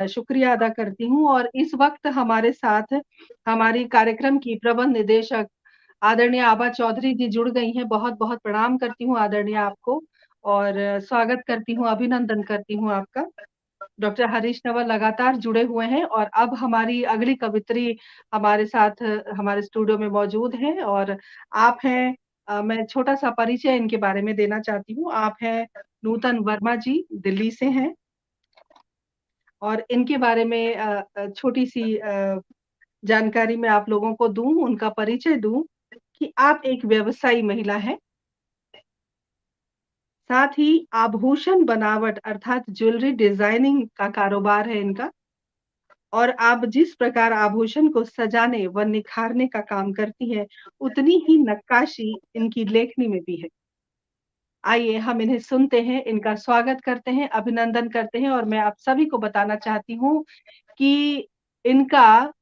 शुक्रिया अदा करती हूँ और इस वक़्त हमारे साथ हमारी कार्यक्रम की प्रबंध निदेशक आदरणीय आभा चौधरी जी जुड़ गई हैं। बहुत-बहुत प्रणाम करती हूँ आदरणीय आपको और स्वागत करती हूँ, अभिनंदन करती हूँ आपका। डॉक्टर हरीश नवल लगातार जुड़े हुए हैं और अब हमारी अगली कवित्री हमारे साथ हमारे स्टूडियो में मौजूद हैं और आप हैं मैं छोटा-सा परिचय इनके बारे में देना चाहती हूँ। आप हैं नूतन वर्मा जी, दिल्ली से हैं। और इनके बारे में छोटी-सी जानकारी मैं आप लोगों को दूँ, उनका परिचय दूँ कि आप एक व्यवसायी महिला हैं। साथ ही आभूषण बनावट अर्थात ज्वेलरी डिज़ाइनिंग का कारोबार है इनका और आप जिस प्रकार आभूषण को सजाने व निखारने का काम करती हैं, उतनी ही नक्काशी इनकी लेखनी में भी है। आइए हम इन्हें सुनते हैं, इनका स्वागत करते हैं, अभिनंदन करते हैं और मैं आप सभी को बताना चाहती हूँ कि इनका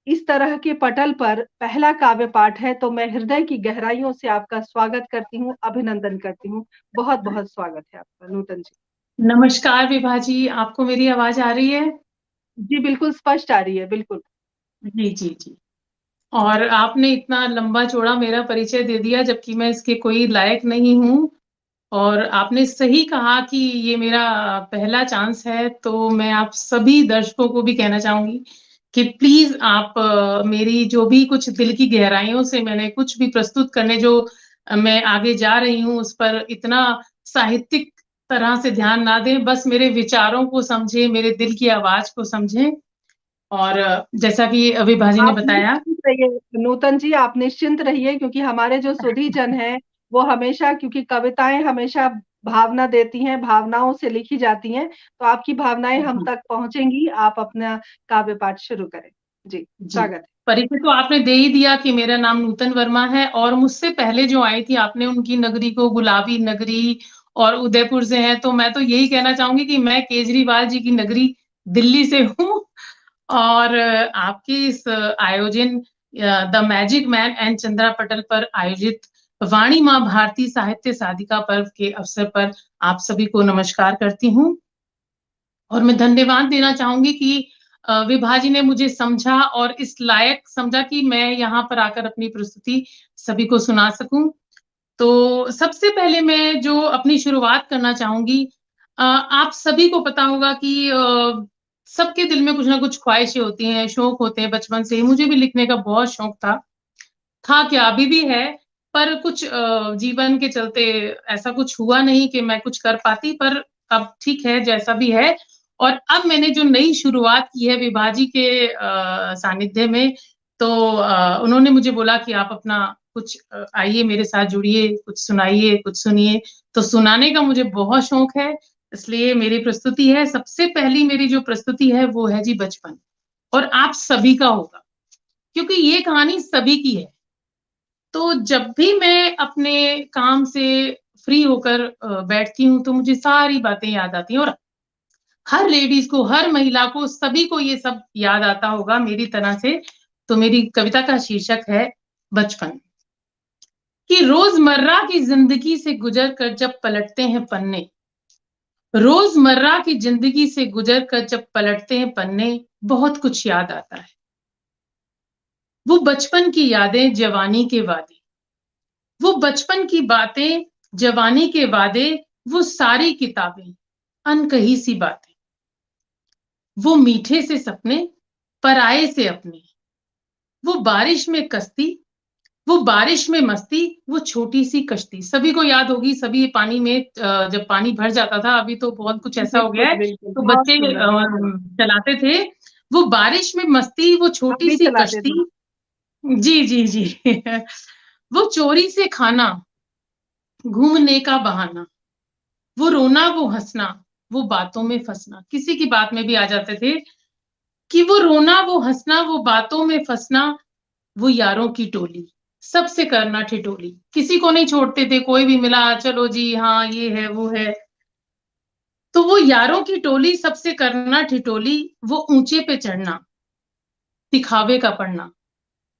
इस तरह के पटल पर पहला काव्य पाठ है, तो मैं हृदय की गहराइयों से आपका स्वागत करती हूँ, अभिनंदन करती हूँ। बहुत-बहुत स्वागत है आपका, नूतन जी। नमस्कार विभा जी, आपको मेरी आवाज आ रही है? जी, बिल्कुल स्पष्ट आ रही है, बिल्कुल। जी जी जी। और आपने इतना लंबा चौड़ा मेरा परिचय दे दिया जबकि मैं इसके कोई लायक नहीं हूँ। और आपने सही कहा कि ये मेरा पहला चांस है, तो मैं आप सभी दर्शकों को भी कहना चाहूंगी कि प्लीज आप मेरी जो भी कुछ दिल की गहराइयों से मैंने कुछ भी प्रस्तुत करने जो मैं आगे जा रही हूँ उस पर इतना साहित्यिक तरह से ध्यान ना दें, बस मेरे विचारों को समझें, मेरे दिल की आवाज को समझें। और जैसा कि विभा जी ने आप बताया। निश्चिंत रहिए, नूतन जी आप निश्चिंत रहिए क्योंकि हमारे जो सुधीजन हैं, वो हमेशा क्योंकि कविताएँ हमेशा भावना देती हैं, भावनाओं से लिखी जाती हैं, तो आपकी भावनाएँ हम जी तक पहुँचेंगी, आप अपना काव्य पाठ शुरू करें। जी, जी। स्वागत है। परिचय तो आपने दे ही दिया कि मेरा नाम नूतन वर्मा है, और मुझसे पहले जो आई थी आपने उनकी नगरी को गुलाबी नगरी और उदयपुर से है, तो मैं तो यही कहना चाहूंगी कि मैं केजरीवाल जी की नगरी दिल्ली से हूँ। और आपके इस आयोजन the magic man and Chandra पटल पर आयोजित वाणी माँ भारती साहित्य साधिका पर्व के अवसर पर आप सभी को नमस्कार करती हूँ। और मैं धन्यवाद देना चाहूंगी कि विभा जी ने मुझे समझा और इस लायक समझा कि मैं यहाँ पर आकर अपनी प्रस्तुति सभी को सुना सकूं। तो सबसे पहले मैं जो अपनी शुरुआत करना चाहूंगी, आप सभी को पता होगा कि सबके दिल में कुछ ना कुछ ख्वाहिशें होती हैं, शौक होते हैं। बचपन से ही मुझे भी लिखने का बहुत शौक था क्या अभी भी है। पर कुछ जीवन के चलते ऐसा कुछ हुआ नहीं कि मैं कुछ कर पाती, पर अब ठीक है जैसा भी है। और अब मैंने जो नई शुरुआत की है विभाजी के सानिध्य में, तो उन्होंने मुझे बोला कि आप अपना कुछ आइए मेरे साथ जुड़िए, कुछ सुनाइए, कुछ सुनिए। तो सुनाने का मुझे बहुत शौक है, इसलिए मेरी प्रस्तुति है। सबसे पहली मेरी जो प्रस्तुति है वो है जी बचपन। और आप सभी का होगा, क्योंकि ये कहानी सभी की है। तो जब भी मैं अपने काम से फ्री होकर बैठती हूँ तो मुझे सारी बातें याद आती हैं। और हर लेडीज को, हर महिला को, सभी को ये सब याद आता होगा मेरी तरह से। तो मेरी कविता का शीर्षक है बचपन। कि रोजमर्रा की जिंदगी से गुजर कर जब पलटते हैं पन्ने, रोजमर्रा की जिंदगी से गुजर कर जब पलटते हैं पन्ने, बहुत कुछ याद आता है। वो बचपन की यादें, जवानी के वादे, वो बचपन की बातें, जवानी के वादे, वो सारी किताबें, अनकही सी बातें, वो मीठे से सपने, पराये से अपने, वो बारिश में कश्ती, वो बारिश में मस्ती, वो छोटी सी कश्ती। सभी को याद होगी, सभी पानी में जब पानी भर जाता था, अभी तो बहुत कुछ ऐसा हो गया बिल्कुल, है, बिल्कुल, तो बहुत बच्चे सुंदर, हाँ। चलाते थे। वो बारिश में मस्ती, वो हम छोटी भी सी चलाते कश्ती। थे। जी जी जी। वो चोरी से खाना, घूमने का बहाना, वो रोना, वो हंसना, वो बातों में फंसना। किसी की बात में भी आ जाते थे कि वो रोना, वो हंसना, वो बातों में फंसना, वो यारों की टोली, सबसे करना ठिठोली। किसी को नहीं छोड़ते थे, कोई भी मिला चलो जी हाँ ये है वो है। तो वो यारों की टोली, सबसे करना ठिठोली, वो ऊंचे पे चढ़ना, दिखावे का पढ़ना।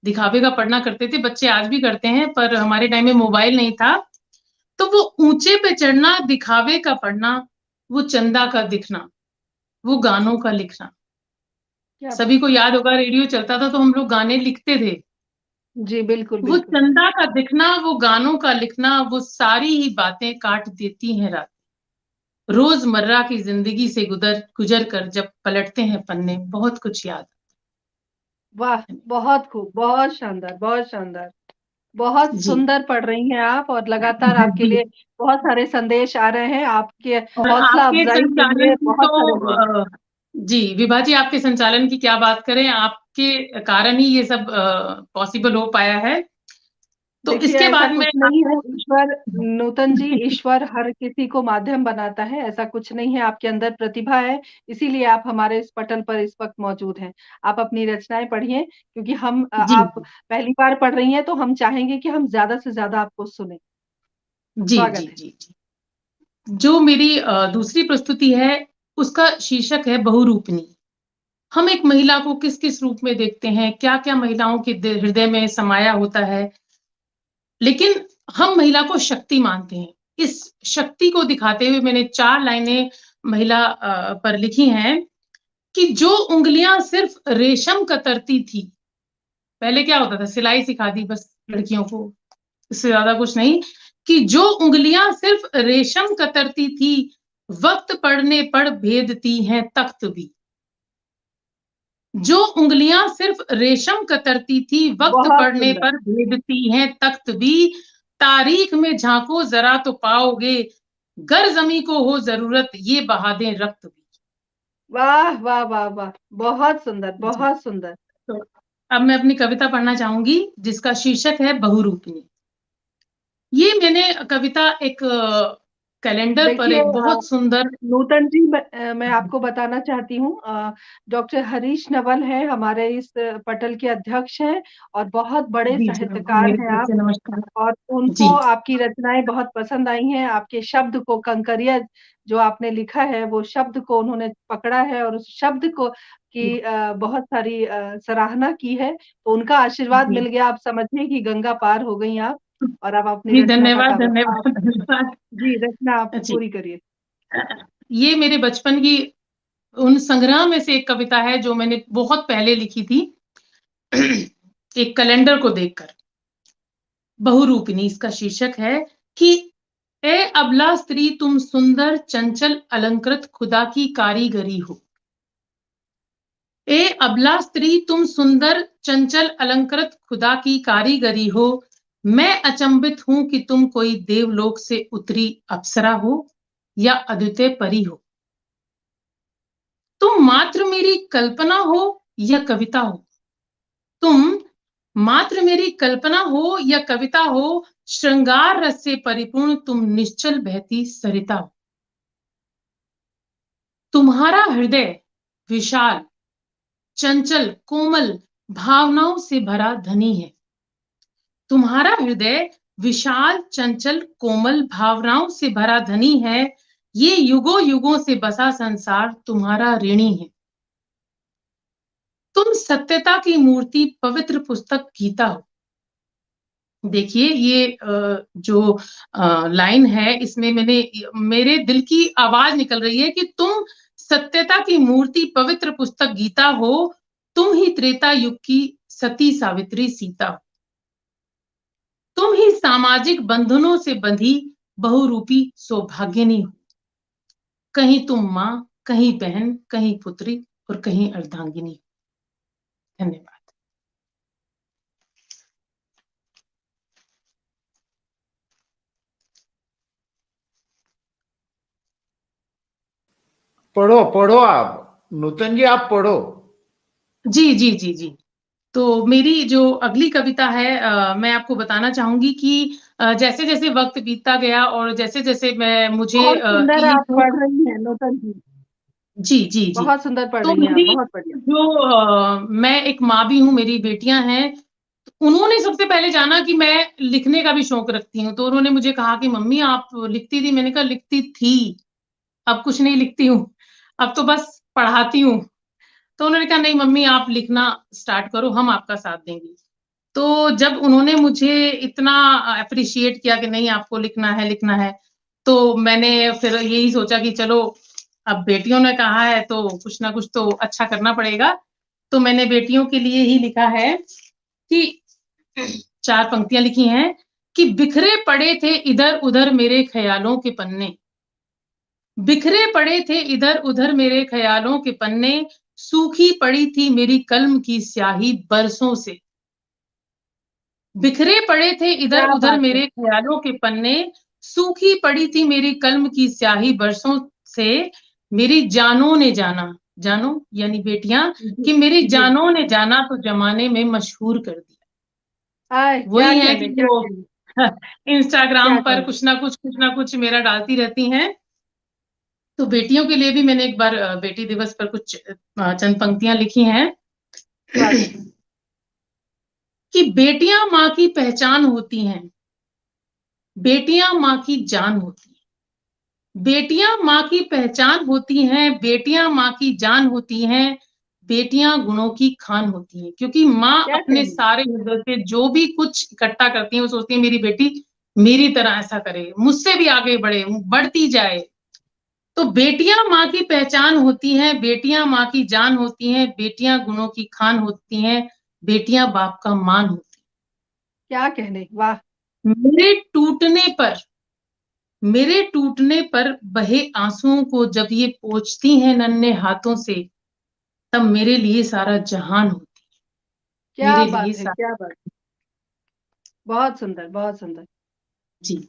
दिखावे का पढ़ना करते थे बच्चे, आज भी करते हैं, पर हमारे टाइम में मोबाइल नहीं था। तो वो ऊंचे पे चढ़ना, दिखावे का पढ़ना, वो चंदा का दिखना, वो गानों का लिखना। क्या सभी बात को है। याद होगा, रेडियो चलता था तो हम लोग गाने लिखते थे। जी बिल्कुल वो बिल्कुल। चंदा का दिखना, वो गानों का लिखना, वो सारी ही बातें काट देती हैं रात। रोजमर्रा की जिंदगी से गुजर गुजर कर जब पलटते हैं पन्ने, बहुत कुछ याद। वाह, बहुत खूब, बहुत शानदार, बहुत शानदार। बहुत जी। सुंदर पढ़ रही हैं आप और लगातार आपके जी। लिए बहुत सारे संदेश आ रहे हैं। आपके और हौसला आपके अफ़ज़ाई के संचालन लिए की बहुत सारे तो लोग। जी, विभा जी, आपके संचालन की क्या बात करें, आपके कारण ही ये सब पॉसिबल हो पाया है। तो देखिए, इसके ऐसा बाद में कुछ नहीं है, आपको ईश्वर नूतन जी, ईश्वर हर किसी को माध्यम बनाता है, ऐसा कुछ नहीं है, आपके अंदर प्रतिभा है, इसीलिए आप हमारे इस पटल पर इस वक़्त मौजूद हैं। आप अपनी रचनाएँ पढ़िए, क्योंकि जी, आप पहली बार पढ़ रही हैं, तो हम चाहेंगे कि हम ज़्यादा से ज़्यादा आपको सुनें। जी, जी, स्वागत है। जी, जी। जो मेरी दूसरी प्रस्तुति है, उसका शीर्षक है बहुरूपिणी। हम एक महिला को किस-किस रूप में देखते हैं, क्या-क्या महिलाओं के हृदय में समाया होता है, लेकिन हम महिला को शक्ति मानते हैं। इस शक्ति को दिखाते हुए मैंने 4 लाइनें महिला पर लिखी हैं कि जो उँगलियाँ सिर्फ़ रेशम कतरती थी, पहले क्या होता था, सिलाई सिखा दी बस लड़कियों को, इससे ज़्यादा कुछ नहीं, कि जो उँगलियाँ सिर्फ़ रेशम कतरती थी, वक़्त पड़ने पर भेदती हैं तख्त भी। जो उँगलियाँ सिर्फ़ रेशम कतरती थी, वक़्त बहुत पड़ने सुंदर। पर भेदती हैं तख्त भी। तारीख में झाँको ज़रा तो पाओगे, गर ज़मीं को हो ज़रूरत ये बहा दें रक्त भी। वाह, वाह, वाह, वाह! बहुत सुंदर, जी। बहुत सुंदर। तो अब मैं अपनी कविता पढ़ना चाहूँगी, जिसका शीर्षक है बहुरूपिणी। ये मैंने कविता एक कैलेंडर पर देखिए एक बहुत सुंदर। नूतन जी मैं आपको बताना चाहती हूँ डॉक्टर हरीश नवल हैं हमारे इस पटल के अध्यक्ष हैं और बहुत बड़े जी, जी, साहित्यकार मेरी हैं तरफ आप से नमस्कार। और जी, उनको आपकी रचनाएँ बहुत पसंद आई हैं। आपके शब्द को कंकरिया जो आपने लिखा है वो शब्द को उन्होंने पकड़ा है और उस शब्द को की बहुत सारी सराहना की है। तो उनका आशीर्वाद जी। मिल गया आप समझिए कि गंगा पार हो गई आप और अब अपनी जी, रचना का धन्यवाद, कागज़ आप धन्यवाद, धन्यवाद। जी, रचना आप जी। पूरी करिए। ये मेरे बचपन की उन संग्रह में से एक कविता है जो मैंने बहुत पहले लिखी थी, एक कैलेंडर को देखकर। बहुरूपिणी इसका शीर्षक है कि ए अबला स्त्री तुम सुंदर चंचल अलंकृत खुदा की कारीगरी हो। ए अबला स्त्री तुम सुंदर चंचल अलंकृत खुदा की कारीगरी हो। मैं अचंभित हूं कि तुम कोई देवलोक से उतरी अप्सरा हो या अद्वितीय परी हो। तुम मात्र मेरी कल्पना हो या कविता हो। तुम मात्र मेरी कल्पना हो या कविता हो। श्रृंगार रस से परिपूर्ण तुम निश्चल बहती सरिता हो। तुम्हारा हृदय विशाल चंचल कोमल भावनाओं से भरा धनी है। तुम्हारा हृदय विशाल चंचल कोमल भावनाओं से भरा धनी है। ये युगों युगों से बसा संसार तुम्हारा ऋणी है। तुम सत्यता की मूर्ति पवित्र पुस्तक गीता हो। देखिए ये जो लाइन है इसमें मैंने मेरे दिल की आवाज निकल रही है कि तुम सत्यता की मूर्ति पवित्र पुस्तक गीता हो। तुम ही त्रेता युग की सती सावित्री सीता हो। तुम ही सामाजिक बंधनों से बंधी बहुरूपी सौभाग्यनी हो। कहीं तुम माँ, कहीं बहन, कहीं पुत्री और कहीं अर्धांगिनी। धन्यवाद। पढ़ो पढ़ो आप नूतन जी, आप पढ़ो। जी, जी, जी, जी। तो मेरी जो अगली कविता है मैं आपको बताना चाहूँगी कि जैसे-जैसे वक़्त बीतता गया और जैसे-जैसे मैं मुझे बहुत सुंदर ये आप पढ़ शौक। रही हैं नूतन जी। जी, जी, जी। बहुत सुंदर पढ़ तो रही हैं आप, मेरी बहुत बढ़िया। जो मैं एक माँ भी हूँ, मेरी बेटियाँ हैं, उन्होंने सबसे पहले जाना कि मैं लिखने का भी शौक रखती हूँ, तो उन्होंने मुझे कहा कि मम्मी आप लिखती थी? मैंने कहा लिखती थी, अब कुछ नहीं लिखती हूँ, अब तो बस पढ़ाती हूँ। तो उन्होंने कहा नहीं मम्मी आप लिखना स्टार्ट करो, हम आपका साथ देंगे। तो जब उन्होंने मुझे इतना एप्रिशिएट किया कि नहीं आपको लिखना है, तो मैंने फिर यही सोचा कि चलो अब बेटियों ने कहा है तो कुछ ना कुछ तो अच्छा करना पड़ेगा। तो मैंने बेटियों के लिए ही लिखा है कि 4 पंक्तियां लिखी हैं कि बिखरे पड़े थे इधर-उधर मेरे ख़यालों के पन्ने, बिखरे पड़े थे इधर-उधर मेरे ख़यालों के पन्ने, सूखी पड़ी थी मेरी कलम की स्याही बरसों से। बिखरे पड़े थे क्या इधर-उधर बात है। मेरे ख़यालों के पन्ने, सूखी पड़ी थी मेरी कलम की स्याही बरसों से, मेरी जानों ने जाना, जानों यानी बेटियाँ, जी, कि मेरी जी। जानों ने जाना तो ज़माने में मशहूर कर दिया। क्या वही है कि कहने, क्या वो कहने, क्या इंस्टाग्राम पर कहने। कुछ ना कुछ मेरा डालती रहती हैं। तो बेटियों के लिए भी मैंने एक बार बेटी दिवस पर कुछ चंद पंक्तियाँ लिखी हैं स्वागत है। कि बेटियाँ माँ की पहचान होती हैं, बेटियाँ माँ की जान होती हैं। बेटियाँ माँ की पहचान होती हैं, बेटियाँ माँ की जान होती हैं, बेटियाँ गुणों की खान होती हैं। क्योंकि माँ क्या अपने कहने। सारे हृदय से जो भी कुछ इकट्ठा करती है, वो सोचती है मेरी बेटी मेरी तरह ऐसा करे, मुझसे भी आगे बढ़े, बढ़ती जाए। तो बेटियाँ माँ की पहचान होती हैं, बेटियाँ माँ की जान होती हैं, बेटियाँ गुणों की खान होती हैं, बेटियाँ बाप का मान होती क्या कहने, वाह। हैं। मेरे टूटने पर बहे आँसुओं को जब ये पोंछती हैं नन्हे हाथों से, तब मेरे लिए सारा जहान होती है, क्या मेरे लिए बात है, सारा। क्या बात है। बहुत सुंदर, बहुत सुंदर। जी।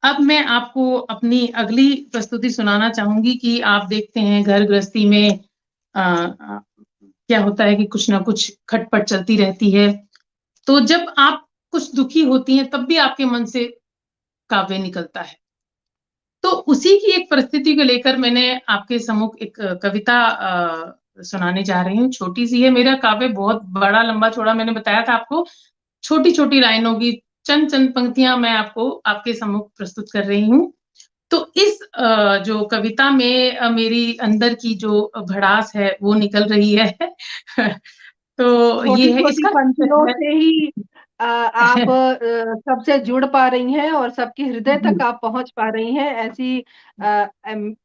अब मैं आपको अपनी अगली प्रस्तुति सुनाना चाहूँगी कि आप देखते हैं घर गृहस्थी में क्या होता है कि कुछ ना कुछ खटपट चलती रहती है। तो जब आप कुछ दुखी होती हैं, तब भी आपके मन से काव्य निकलता है। तो उसी की एक परिस्थिति को लेकर मैंने आपके सम्मुख एक कविता सुनाने जा रही हूँ। छोटी-सी है, मेरा काव्य बहुत बड़ा लंबा-चौड़ा मैंने बताया था आपको, छोटी-छोटी लाइनों की चंद-चंद पंक्तियाँ मैं आपको आपके सम्मुख प्रस्तुत कर रही हूँ। तो इस जो कविता में मेरी अंदर की जो भड़ास है, वो निकल रही है। तो ये है छोटी-छोटी इसका पंक्तियों है। से ही आप सबसे जुड़ पा रही हैं और सबके हृदय जी, तक आप पहुँच पा रही हैं।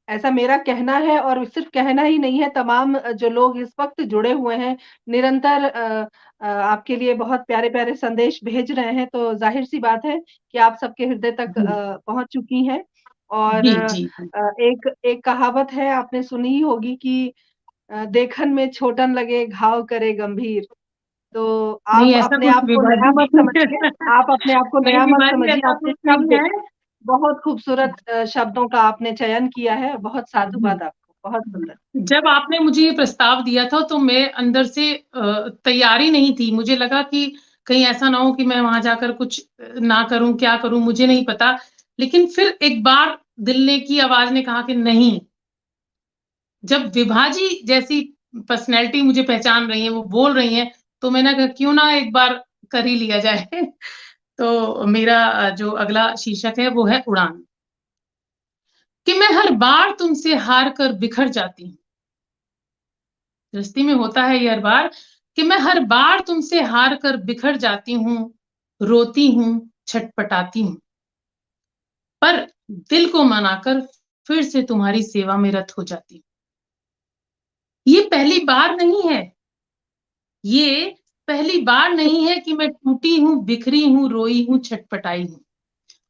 ऐसा मेरा कहना है और सिर्फ़ कहना ही नहीं है, तमाम जो लोग इस वक़्त जुड़े हुए हैं, निरंतर आपके लिए बहुत प्यारे-प्यारे संदेश भेज रहे हैं, तो ज़ाहिर-सी बात है कि आप सबके हृदय तक जी, पहुँच चुकी हैं। और जी, जी, जी। एक एक कहावत है, आपने सुनी ही होगी कि देखन में छोटन लगे, घाव करे गंभीर। तो नहीं आप ऐसा अपने कुछ आप को विभा नया जी मत समझिए, आप अपने आप को नहीं नया मत विभा जी समझिए, ऐसा आपके कुछ नहीं शब्द है। बहुत खूबसूरत शब्दों का आपने चयन किया है, बहुत जी। साधुवाद आपको, बहुत सुंदर। जब आपने मुझे ये प्रस्ताव दिया था तो मैं अंदर से तैयारी नहीं थी। मुझे लगा कि कहीं ऐसा ना हो कि मैं वहाँ जाकर कुछ ना करूँ, क्या करूँ मुझे नहीं पता। लेकिन फिर एक बार दिल ने की आवाज़ ने कहा कि नहीं, जब विभा जी जैसी पर्सनैलिटी मुझे पहचान रही है, वो बोल रही हैं, तो मैंने कहा क्यों ना एक बार कर ही लिया जाए। तो मेरा जो अगला शीर्षक है वो है उड़ान। कि मैं हर बार तुमसे हार कर बिखर जाती हूँ। गृहस्थी में होता है ये हर बार कि मैं हर बार तुमसे हार कर बिखर जाती हूँ, रोती हूँ, छटपटाती हूँ। पर दिल को मनाकर फिर से तुम्हारी सेवा में रत हो जाती हूँ। ये पहली बार नहीं है, ये पहली बार नहीं है कि मैं टूटी हूँ, बिखरी हूँ, रोई हूँ, छटपटाई हूँ।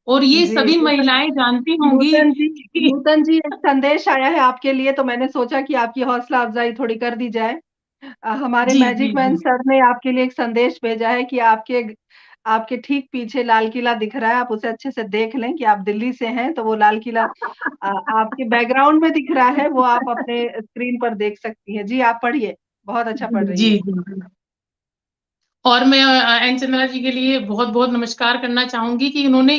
और ये जी, सभी नूतन महिलाएँ जानती होंगी नूतन जी कि नूतन जी, एक संदेश आया है आपके लिए, तो मैंने सोचा कि आपकी हौसला अफ़ज़ाई थोड़ी कर दी जाए। हमारे जी, जी, मैजिक मैन जी। सर ने आपके लिए एक संदेश भेजा है कि आपके ठीक पीछे लाल किला दिख रहा है, आप उसे अच्छे से देख लें कि आप दिल्ली से हैं, तो वो लाल किला आपके बैकग्राउंड में दिख रहा है, वो आप अपने स्क्रीन पर देख सकती हैं। जी, आप पढ़िए, बहुत अच्छा पढ़ रही जी, हैं। जी, जी। और मैं एन चंद्रा जी के लिए बहुत-बहुत नमस्कार करना चाहूँगी कि उन्होंने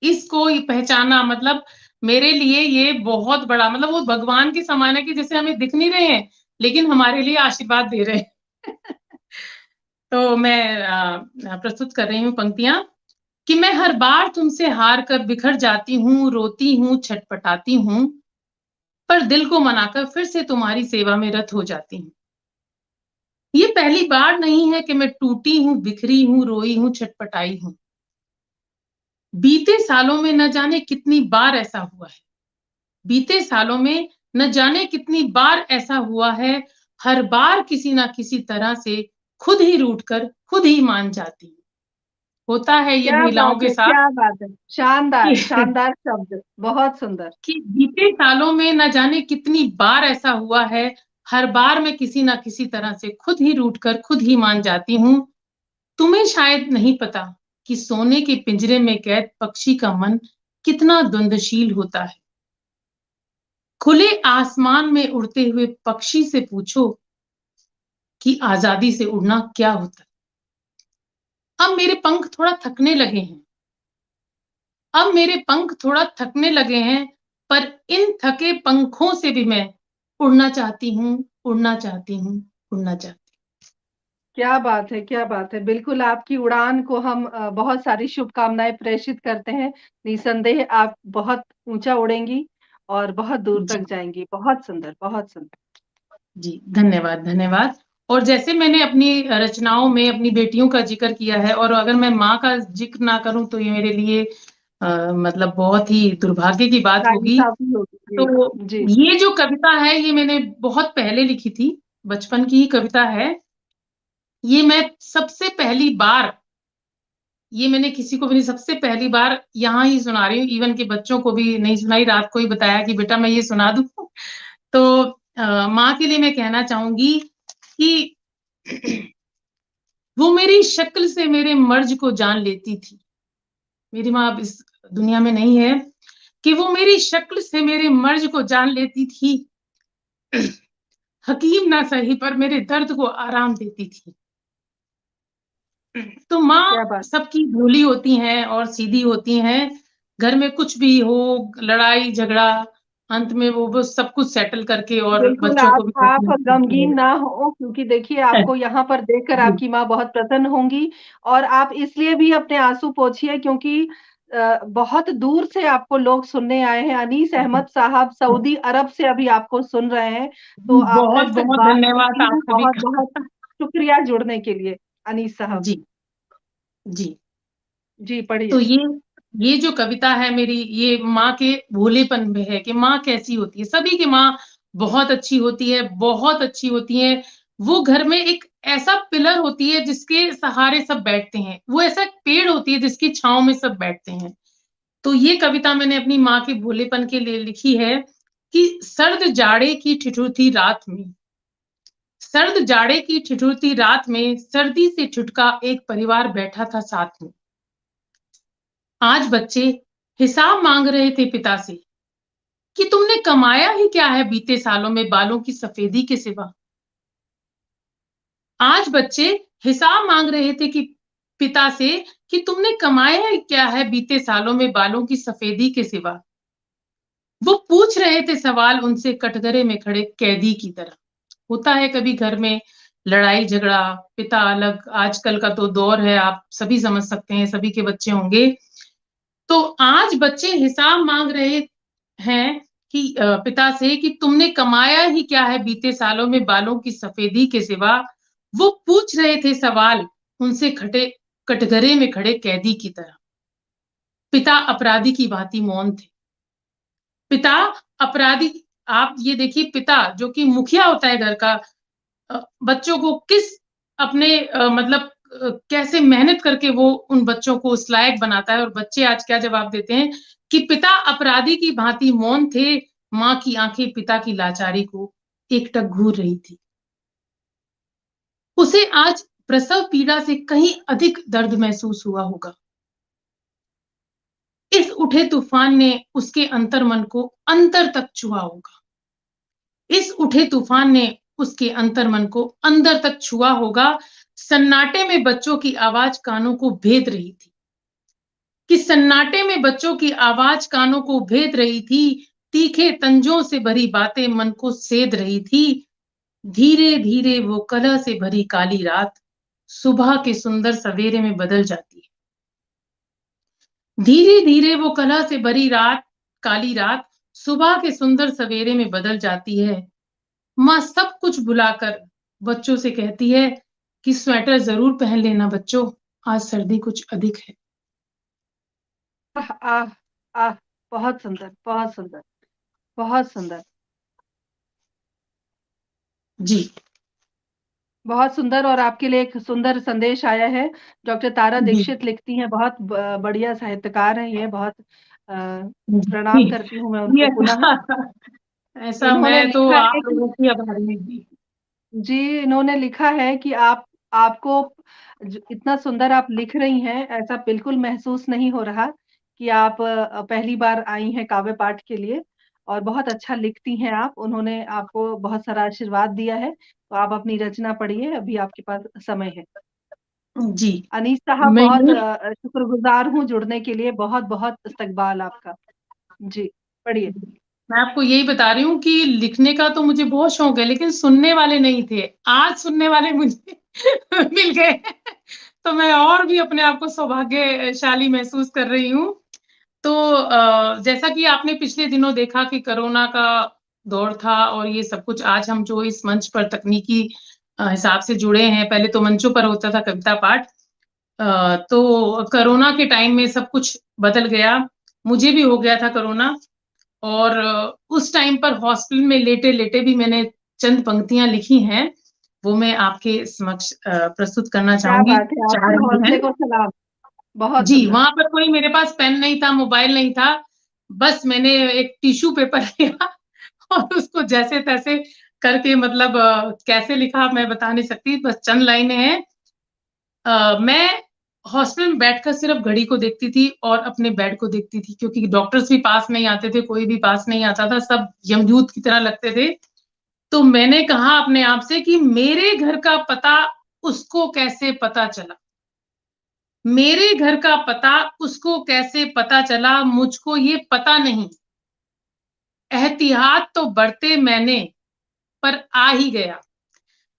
इसको पहचाना मतलब मेरे लिए ये बहुत बड़ा मतलब वो भगवान के समान है कि जैसे हमें दिख नहीं रहे हैं, लेकिन हमारे लिए आशीर्वाद दे रहे हैं। तो मैं प्रस्तुत कर रही हूँ पंक्तियाँ कि मैं हर बार तुमसे हार कर बिखर जाती हूँ, रोती हूँ, छटपटाती हूँ, पर दिल को मनाकर फिर से तुम्हारी सेवा में रत हो जाती हूँ। ये पहली बार नहीं है कि मैं टूटी हूँ, बिखरी हूँ, रोई हूँ, छटपटाई हूँ। बीते सालों में न जाने कितनी बार ऐसा हुआ है। बीते सालों में न जाने कितनी बार ऐसा हुआ है, हर बार किसी ना किसी तरह से खुद ही रूठकर खुद ही मान जाती हूँ। होता है ये क्या महिलाओं बात के है, साथ क्या बात है, शानदार कि शानदार शब्द, बहुत सुंदर। कि बीते सालों में न जाने कितनी बार ऐसा हुआ है, हर बार मैं किसी ना किसी तरह से खुद ही रूठकर खुद ही मान जाती हूँ। तुम्हें शायद नहीं पता कि सोने के पिंजरे में कैद पक्षी का मन कितना द्वंद्वशील होता है। खुले आसमान में उड़ते हुए पक्षी से पूछो कि आजादी से उड़ना क्या होता है। अब मेरे पंख थोड़ा थकने लगे हैं। अब मेरे पंख थोड़ा थकने लगे हैं, पर इन थके पंखों से भी मैं उड़ना चाहती हूँ, उड़ना चाहती हूँ, उड़ना चाहती क्या बात है, क्या बात है। बिल्कुल आपकी उड़ान को हम बहुत सारी शुभकामनाएँ प्रेषित करते हैं। निसंदेह आप बहुत ऊँचा उड़ेंगी और बहुत दूर हूँ। तक जी, जाएँगी। बहुत सुंदर, बहुत सुंदर। जी, धन्यवाद, धन्यवाद। और जैसे मैंने अपनी रचनाओं में अपनी बेटियों का ज़िक्र किया है और अगर मैं माँ का ज़िक्र ना करूँ तो ये मेरे लिए मतलब बहुत ही दुर्भाग्य की बात होगी। नाइंसाफ़ी होगी। तो जी, जी। ये जो कविता है ये मैंने बहुत पहले लिखी थी, बचपन की ही कविता है। ये मैं सबसे पहली बार ये मैंने किसी को भी नहीं सबसे पहली बार यहाँ ही सुना रही हूँ, इवन के बच्चों को भी नहीं सुनाई, रात को ही बताया कि बेटा मैं ये सुना दूँ। तो माँ के लिए मैं कहना चाहूँगी कि वो मेरी शक्ल से मेरे मर्ज को जान लेती थी। मेरी माँ अब इस दुनिया में नहीं है, कि वो मेरी शक्ल से मेरे मर्ज को जान लेती थी। हकीम ना सही पर मेरे दर्द को आराम देती थी। तो माँ क्या बात। सबकी भोली होती हैं और सीधी होती हैं। घर में कुछ भी हो, लड़ाई झगड़ा, अंत में वो सब कुछ सेटल करके और बिल्कुल, बच्चों को भी आप करती गमगीन है। ना हो क्योंकि देखिए आपको यहाँ पर देखकर जी, आपकी माँ बहुत प्रसन्न होंगी और आप इसलिए भी अपने आँसू पोंछिए क्योंकि बहुत दूर से आपको लोग सुनने आए हैं। अनीस अहमद साहब सऊदी अरब से अभी आपको सुन रहे हैं, तो आप तक तक बहुत-बहुत बात धन्यवाद पहुँची आप है। सभी बहुत-बहुत का। शुक्रिया जुड़ने के लिए, अनीस साहब। जी, जी। जी, पढ़िए। तो ये जो कविता है मेरी, ये माँ के भोलेपन में है कि माँ कैसी होती है। सभी की माँ बहुत अच्छी होती है, बहुत अच्छी होती है। वो घर में एक ऐसा पिलर होती है जिसके सहारे सब बैठते हैं। वो ऐसा एक पेड़ होती है जिसकी छाँव में सब बैठते हैं। तो ये कविता मैंने अपनी माँ के भोलेपन के लिए लिखी है कि सर्द जाड़े की ठिठुरती रात में, सर्द जाड़े की ठिठुरती रात में सर्दी से ठुठका एक परिवार बैठा था साथ में। आज बच्चे हिसाब मांग रहे थे पिता से कि तुमने कमाया ही क्या है बीते सालों में बालों की सफेदी के सिवा। आज बच्चे हिसाब मांग रहे थे कि पिता से कि तुमने कमाया ही क्या है बीते सालों में बालों की सफेदी के सिवा। वो पूछ रहे थे सवाल उनसे कटघरे में खड़े कैदी की तरह। होता है कभी घर में लड़ाई झगड़ा, पिता अलग, आजकल का तो दौर है, आप सभी समझ सकते हैं, सभी के बच्चे होंगे। तो आज बच्चे हिसाब मांग रहे हैं कि पिता से कि तुमने कमाया ही क्या है बीते सालों में बालों की सफेदी के सिवा। वो पूछ रहे थे सवाल उनसे खटे कटघरे में खड़े कैदी की तरह। पिता अपराधी की भांति मौन थे। पिता अपराधी, आप ये देखिए पिता जो कि मुखिया होता है घर का, बच्चों को किस अपने मतलब कैसे मेहनत करके वो उन बच्चों को उस लायक बनाता है और बच्चे आज क्या जवाब देते हैं कि पिता अपराधी की भांति मौन थे, माँ की आंखें पिता की लाचारी को एकटक घूर रही थी। उसे आज प्रसव पीड़ा से कहीं अधिक दर्द महसूस हुआ होगा। इस उठे तूफान ने उसके अंतर्मन को अंतर तक छुआ होगा। इस उठे तूफान ने उसके अंतर्मन को अंदर तक छुआ होगा। सन्नाटे में बच्चों की आवाज कानों को भेद रही थी, कि सन्नाटे में बच्चों की आवाज कानों को भेद रही थी, तीखे तंजों से भरी बातें मन को सेध रही थी। धीरे धीरे वो कलह से भरी काली रात सुबह के सुंदर सवेरे में बदल जाती है। धीरे धीरे वो कलह से भरी रात, काली रात सुबह के सुंदर सवेरे में बदल जाती है। माँ सब कुछ भुलाकर बच्चों से कहती है कि स्वेटर जरूर पहन लेना बच्चों, आज सर्दी कुछ अधिक है। आह! आह! आह! बहुत सुंदर, बहुत सुंदर, बहुत सुंदर। जी बहुत सुंदर। और आपके लिए एक सुंदर संदेश आया है। डॉक्टर तारा जी दीक्षित लिखती हैं, बहुत बढ़िया साहित्यकार हैं ये, बहुत प्रणाम जी करती हूँ मैं ये उनको पुनः। ऐसा इन्होंने मैं तो लिखा है आप कि लोगों की आभारी हूँ जी। जी, इन्होंने लिखा है कि आपको इतना सुंदर आप लिख रही हैं, ऐसा बिल्कुल महसूस नहीं हो रहा कि आप पहली बार आई हैं काव्य पाठ के लिए, और बहुत अच्छा लिखती हैं आप। उन्होंने आपको बहुत सारा आशीर्वाद दिया है, तो आप अपनी रचना पढ़िए, अभी आपके पास समय है। जी अनीस साहब, मैं बहुत ये शुक्रगुजार हूँ जुड़ने के लिए, बहुत-बहुत इस्तकबाल आपका। जी, पढ़िए। मैं आपको यही बता रही हूँ कि लिखने का तो मुझे बहुत शौक है, लेकिन सुनने वाले नहीं थे। आज सुनने वाले मुझे मिल गए। तो मैं और भी अपने आप को सौभाग्यशाली महसूस कर रही हूँ। तो जैसा कि आपने पिछले दिनों देखा कि कोरोना का दौर था और ये सब कुछ, आज हम जो इस मंच पर तकनीकी हिसाब से जुड़े हैं, पहले तो मंचों पर होता था कविता पाठ। तो कोरोना के टाइम में सब कुछ बदल गया। मुझे भी हो गया था कोरोना, और उस टाइम पर हॉस्पिटल में लेटे-लेटे भी मैंने चंद पंक्तियाँ लिखी हैं, वो मैं आपके समक्ष प्रस्तुत करना क्या चाहूँगी, बात है! चाह आपके रही हौसले हैं। को सलाम। बहुत जी, सुंदर। वहाँ पर कोई मेरे पास पेन नहीं था, मोबाइल नहीं था, बस मैंने एक टिश्यू पेपर लिया और उसको जैसे-तैसे करके, मतलब कैसे लिखा मैं बता नहीं सकती, बस चंद लाइनें हैं। मैं हॉस्पिटल में बैठकर सिर्फ़ घड़ी को देखती थी और अपने बेड को देखती थी, क्योंकि डॉक्टर्स भी पास नहीं आते थे, कोई भी पास नहीं आता था, सब यमदूत की तरह लगते थे। तो मैंने कहा अपने आप से कि मेरे घर का पता उसको कैसे पता चला? मेरे घर का पता उसको कैसे पता चला? मुझको ये पता नहीं। एहतियात तो बरते मैंने, पर आ ही गया।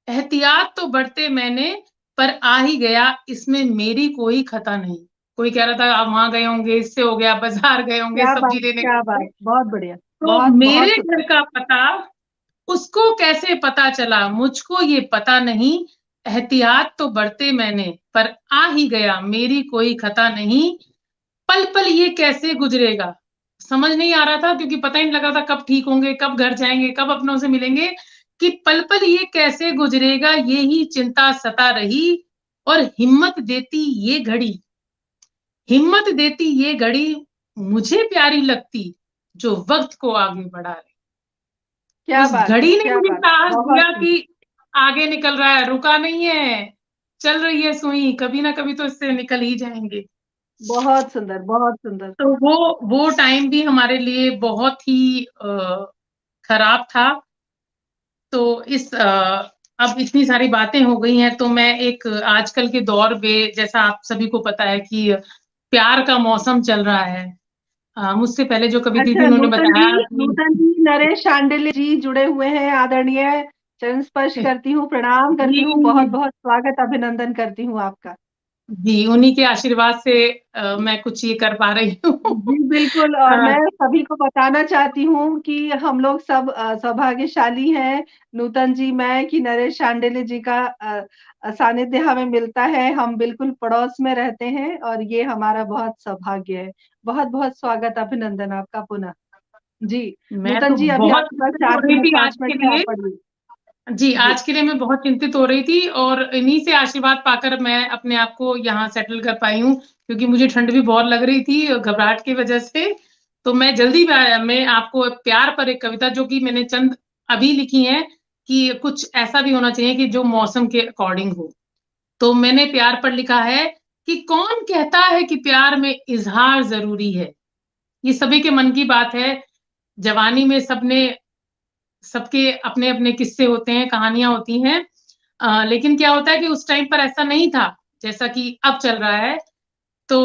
एहतियात तो बरते मैंने, पर आ ही गया, इसमें मेरी कोई खता नहीं। कोई कह रहा था आप वहाँ गए होंगे, इससे हो गया, बाज़ार गए होंगे, क्या सब्ज़ी बात! लेने क्या गए होंगे। बात! बहुत बढ़िया। तो बहुत मेरे सुंदर। घर का पता उसको कैसे पता चला? मुझको ये पता नहीं। एहतियात तो बरते मैंने, पर आ ही गया, मेरी कोई खता नहीं। पल-पल ये कैसे गुज़रेगा? समझ नहीं आ रहा था, क्योंकि पता ही नहीं लग रहा था कब ठीक होंगे, कब घर जाएँगे, कब अपनों से मिलेंगे, कि पल-पल ये कैसे गुज़रेगा, ये ही चिंता सता रही। और हिम्मत देती ये घड़ी मुझे प्यारी लगती, जो वक़्त को आगे बढ़ा रही। क्या उस बात है! घड़ी ने क्या मुझे बात है! साहस बहुत दिया कि सुंदर। आगे निकल रहा है, रुका नहीं है, चल रही है सुई, कभी ना कभी तो इससे निकल ही जाएँगे। बहुत सुंदर, बहुत सुंदर। तो वो टाइम भी हमारे लिए बहुत ही खराब था। तो अब इतनी सारी बातें हो गई हैं, तो मैं एक आजकल के दौर में, जैसा आप सभी को पता है कि प्यार का मौसम चल रहा है। मुझसे पहले जो कवि थी अच्छा, उन्होंने बताया कि नूतन जी, नरेश शांडिल्य जी जुड़े हुए हैं, आदरणीय। चरण स्पर्श करती हूँ, प्रणाम करती हूँ, जी, बहुत-बहुत स्वागत, अभिनंदन करती हूँ आपका। जी, उन्हीं के आशीर्वाद से मैं कुछ ये कर पा रही हूँ। जी, बिल्कुल। और मैं सभी को बताना चाहती हूँ कि हम लोग सब सौभाग्यशाली हैं, नूतन जी, मैं, कि नरेश शांडिल्य जी का सानिध्य हमें मिलता है। हम बिल्कुल पड़ोस में रहते हैं और ये हमारा बहुत सौभाग्य है। बहुत-बहुत स्वागत, अभिनंदन आपका पुनः। जी, मैं नूतन तो जी, अभी बहुत आपके पास चिंतित हो 4 रही मिनट थी 5 आज के मिनट है, आप लिए। पढ़िए। जी, जी। आज के लिए मैं बहुत चिंतित हो रही थी, और इन्हीं से आशीर्वाद पाकर मैं अपने आप को यहाँ सेटल कर पाई हूँ, क्योंकि मुझे ठंड भी बहुत लग रही थी घबराहट की वजह से। तो मैं जल्दी में आपको प्यार पर एक कविता, जो कि मैंने चंद अभी लिखी है, कि कुछ ऐसा भी होना चाहिए कि जो मौसम के अकॉर्डिंग हो। तो मैंने प्यार पर लिखा है कि कौन कहता है कि प्यार में इज़हार ज़रूरी है? ये सभी के मन की बात है। जवानी में सबके अपने-अपने किस्से होते हैं, कहानियाँ होती हैं। लेकिन क्या होता है कि उस टाइम पर ऐसा नहीं था, जैसा कि अब चल रहा है। तो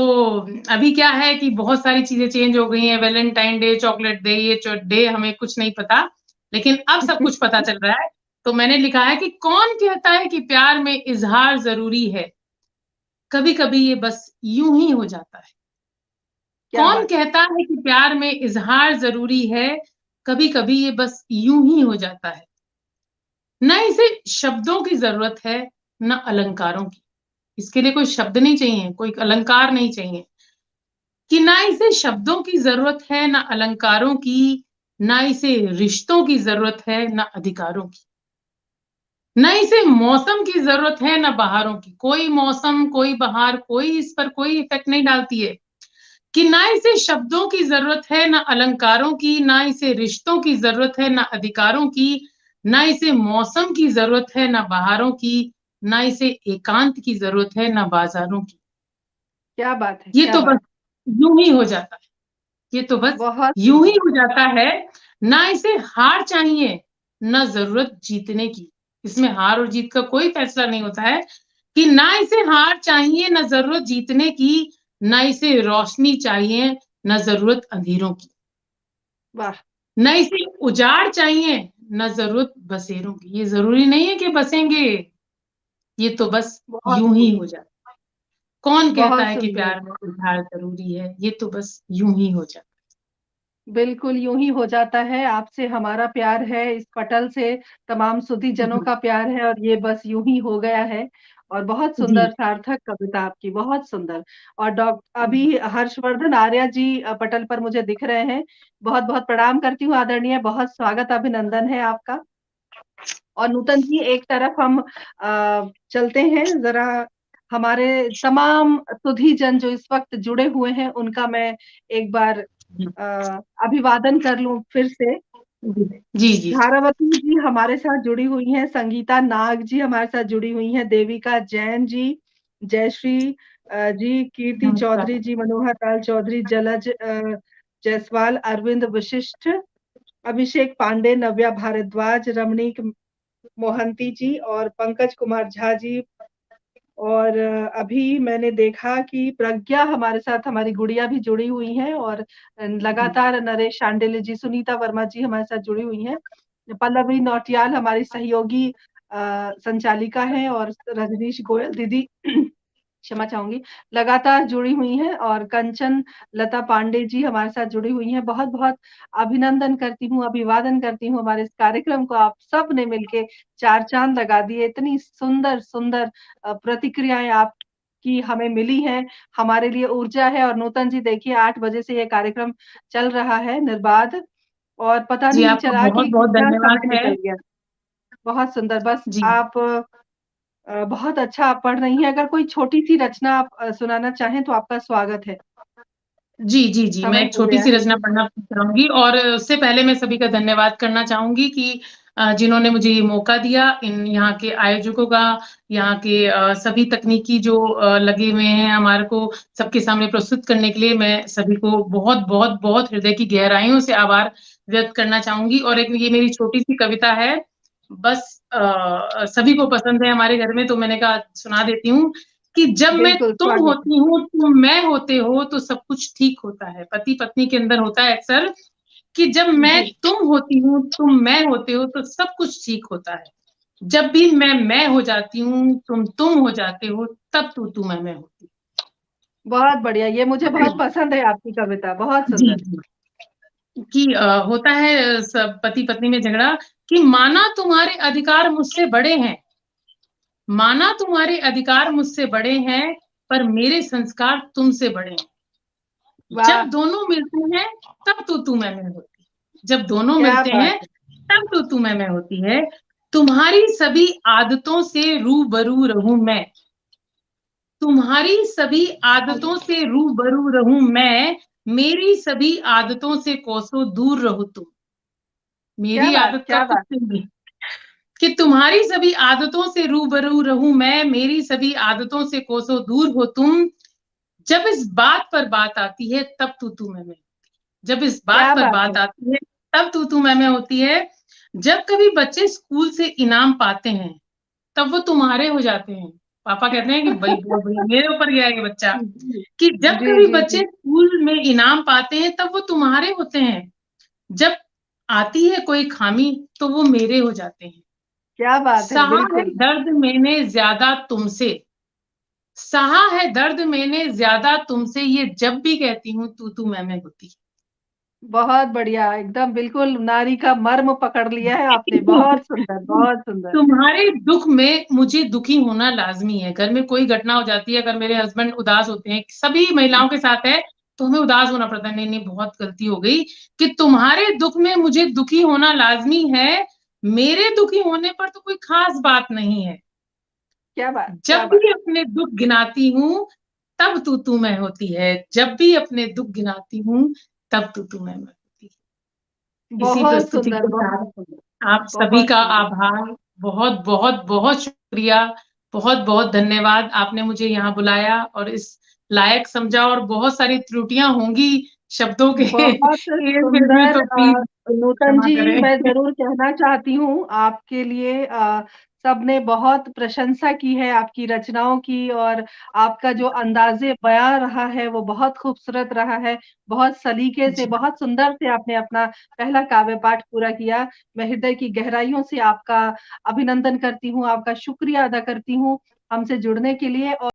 अभी क्या है कि बहुत सारी चीज़ें चेंज हो गई हैं, वैलेंटाइन डे, चॉकलेट डे, ये डे हमें कुछ नहीं पता, लेकिन अब सब कुछ पता चल रहा है। तो मैंने लिखा है कि कौन कहता है कि प्यार में इज़हार ज़रूरी है? कभी-कभी ये बस यूँ ही हो जाता है। क्या कौन बात है! कहता है कि प्यार में इज़हार ज़रूरी है? कभी-कभी ये बस यूँ ही हो जाता है। ना इसे शब्दों की ज़रूरत है, ना अलंकारों की। इसके लिए कोई शब्द नहीं चाहिए, कोई अलंकार नहीं चाहिए। कि ना इसे शब्दों की ज़रूरत है, ना अलंकारों की, ना इसे रिश्तों की ज़रूरत है, ना अधिकारों की। न इसे मौसम की जरूरत है न बहारों की, कोई मौसम कोई बहार कोई इस पर कोई इफेक्ट नहीं डालती है। कि ना इसे शब्दों की जरूरत है ना अलंकारों की, ना इसे रिश्तों की जरूरत है ना अधिकारों की, ना इसे मौसम की जरूरत है ना बहारों की, ना इसे एकांत की जरूरत है ना बाजारों की। क्या बात है, ये क्या तो बस बात। यूं ही हो जाता है, ये तो बस बहुत यूं ही सुंदर। हो जाता है। ना इसे हार चाहिए ना जरूरत जीतने की, इसमें हार और जीत का कोई फैसला नहीं होता है। कि ना इसे हार चाहिए ना जरूरत जीतने की, ना इसे रोशनी चाहिए ना जरूरत अंधेरों की, वाह। न इसे उजाड़ चाहिए न जरूरत बसेरों की। ये जरूरी नहीं है कि बसेंगे, ये तो बस बहुत यूं ही खूब। हो जाता। कौन कहता बहुत है कि सुंदर। प्यार में उधार जरूरी है, ये तो बस यूं ही हो जाता। बिल्कुल यूं ही हो जाता है। आपसे हमारा प्यार है, इस पटल से तमाम सुधी जनों जी का प्यार है, और ये बस यूं ही हो गया है। और बहुत जी सुंदर सार्थक कविता आपकी, बहुत सुंदर। और अभी हर्षवर्धन आर्या जी पटल पर मुझे दिख रहे हैं। बहुत बहुत प्रणाम करती हूँ आदरणीय, बहुत स्वागत अभिनंदन है आपका। और नूतन जी, एक तरफ हम चलते हैं जरा, हमारे तमाम सुधी जन जो इस वक्त जुड़े हुए हैं उनका मैं एक बार अ, अभिवादन कर लूं फिर से। जी जी। धारावती जी हमारे साथ जुड़ी हुई हैं, संगीता नाग जी हमारे साथ जुड़ी हुई हैं, देविका जैन जी, जयश्री जी, कीर्ति नमस्कार। चौधरी जी, मनोहर लाल चौधरी, जलज जायसवाल, अरविंद वशिष्ठ, अभिषेक पांडे, नव्या भारद्वाज, रमणीक मोहंती जी और पंकज कुमार झा जी। और अभी मैंने देखा कि प्रज्ञा हमारे साथ, हमारी गुड़िया भी जुड़ी हुई हैं, और लगातार नरेश शांडिल्य जी, सुनीता वर्मा जी हमारे साथ जुड़ी हुई हैं। पल्लवी नौटियाल हमारी सहयोगी संचालिका हैं, और रजनीश गोयल दीदी क्षमा चाहूंगी, लगातार जुड़ी हुई हैं, और कंचन लता पांडे जी हमारे साथ जुड़ी हुई हैं। बहुत बहुत अभिनंदन करती हूँ, अभिवादन करती हूँ। हमारे इस कार्यक्रम को आप सब ने मिलके चार चांद लगा दिए। इतनी सुंदर सुंदर प्रतिक्रियाएं आपकी हमें मिली हैं, हमारे लिए ऊर्जा है। और नूतन जी देखिए, 8 बजे से ये कार्यक्रम चल रहा है निर्बाध, और पता जी नहीं आपका चला बहुत कि बहुत कितना समय धन्यवाद है। निकल गया। बहुत सुंदर। बस जी आप बहुत अच्छा आप पढ़ रही हैं। अगर कोई छोटी-सी रचना आप सुनाना चाहें तो आपका स्वागत है। जी जी जी, मैं समय एक हो छोटी गया सी है। रचना पढ़ना चाहूंगी, और उससे पहले मैं सभी का धन्यवाद करना चाहूंगी कि जिन्होंने मुझे ये मौका दिया, इन यहाँ के आयोजकों का, यहाँ के सभी तकनीकी जो लगे हुए हैं हमारे को सबके सामने प्रस्तुत करने के लिए, मैं सभी को बहुत बहुत बहुत हृदय की गहराइयों से आभार व्यक्त करना चाहूंगी। और एक ये मेरी छोटी सी कविता है, बस सभी को पसंद है हमारे घर में, तो मैंने कहा सुना देती हूँ। कि जब मैं बिल्कुल, तुम स्वागत है। होती हूँ तुम मैं होते हो तो सब कुछ ठीक होता है। पति पत्नी के अंदर होता है अक्सर कि जब मैं जी, तुम होती हूँ तुम मैं होते हो तो सब कुछ ठीक होता है। जब भी मैं हो जाती हूँ तुम हो जाते हो, तब तू मैं होती बहुत बढ़िया। ये मुझे बहुत हूँ। पसंद है आपकी कविता, बहुत जी सुंदर। जी। कि होता है सब पति पत्नी में झगड़ा, कि माना तुम्हारे अधिकार मुझसे बड़े हैं, माना तुम्हारे अधिकार मुझसे बड़े हैं, पर मेरे संस्कार तुमसे बड़े हैं। जब वाह! दोनों मिलते हैं तब तू मैं होती है। जब दोनों क्या मिलते बात हैं है! तब तू मैं होती है। तुम्हारी सभी आदतों से रूबरू रहूं मैं, तुम्हारी सभी आदतों से रूबरू रहूं मैं, मेरी सभी आदतों से कोसों दूर रहो तुम। क्या मेरी बात, आदत क्या कब तक बात! चलेगी? कि तुम्हारी सभी आदतों से रूबरू रहूं मैं, मेरी सभी आदतों से कोसों दूर हो तुम। जब इस बात पर बात आती है तब तू मैं, जब इस बात क्या पर बात है! बात आती है तब तू मैं होती है। जब कभी बच्चे स्कूल से इनाम पाते हैं तब वो तुम्हारे हो जाते हैं। पापा कहते हैं कि भाई बहुत बढ़िया, मेरे ऊपर गया है ये बच्चा। जी, कि जब जी, कभी जी, बच्चे जी। स्कूल में इनाम पाते हैं तब वो तुम्हारे होते हैं। जब आती है कोई खामी तो वो मेरे हो जाते हैं। क्या बात है! सहा है बिल्कुल। दर्द मैंने ज्यादा तुमसे, सहा है दर्द मैंने ज्यादा तुमसे, ये जब भी कहती हूँ तू मैं होती है। बहुत बढ़िया, एकदम बिल्कुल नारी का मर्म पकड़ लिया है आपने। बहुत सुंदर, बहुत सुंदर। तुम्हारे दुख में मुझे दुखी होना लाजमी है। घर में कोई घटना हो जाती है, अगर मेरे हस्बैंड उदास होते हैं, सभी महिलाओं के साथ है, तो हमें उदास होना पड़ता है। नहीं नहीं बहुत गलती हो गई, कि तुम्हारे दुख में मुझे दुखी होना लाजमी है। मेरे दुखी होने पर तो कोई खास बात नहीं है, क्या बात, जब क्या बात। भी अपने दुख गिनाती हूँ तब तू मैं होती है, जब भी अपने दुख गिनाती हूँ तब तू मैं होती है। इसी बहुत प्रस्तुति सुंदर, के बहुत साथ सुंदर, आप सभी बहुत का सुंदर। आभार, बहुत बहुत बहुत शुक्रिया, बहुत बहुत धन्यवाद। आपने मुझे यहाँ बुलाया और इस लायक समझा, और बहुत सारी त्रुटियां होंगी शब्दों के बहुत ये फिर भी सुंदर तो प्लीज नूतन क्षमा जी, करें। मैं ज़रूर कहना चाहती हूँ आपके लिए सबने बहुत प्रशंसा की है आपकी रचनाओं की, और आपका जो अंदाज़े बयाँ रहा है वो बहुत खूबसूरत रहा है। बहुत सलीके से, जी, बहुत सुंदर से आपने अपना पहला काव्य पाठ पूरा किया। मैं हृदय की गहराइयों से आपका अभिनंदन करती हूँ, आपका शुक्रिया अदा करती हूँ हमसे जुड़ने के लिए। और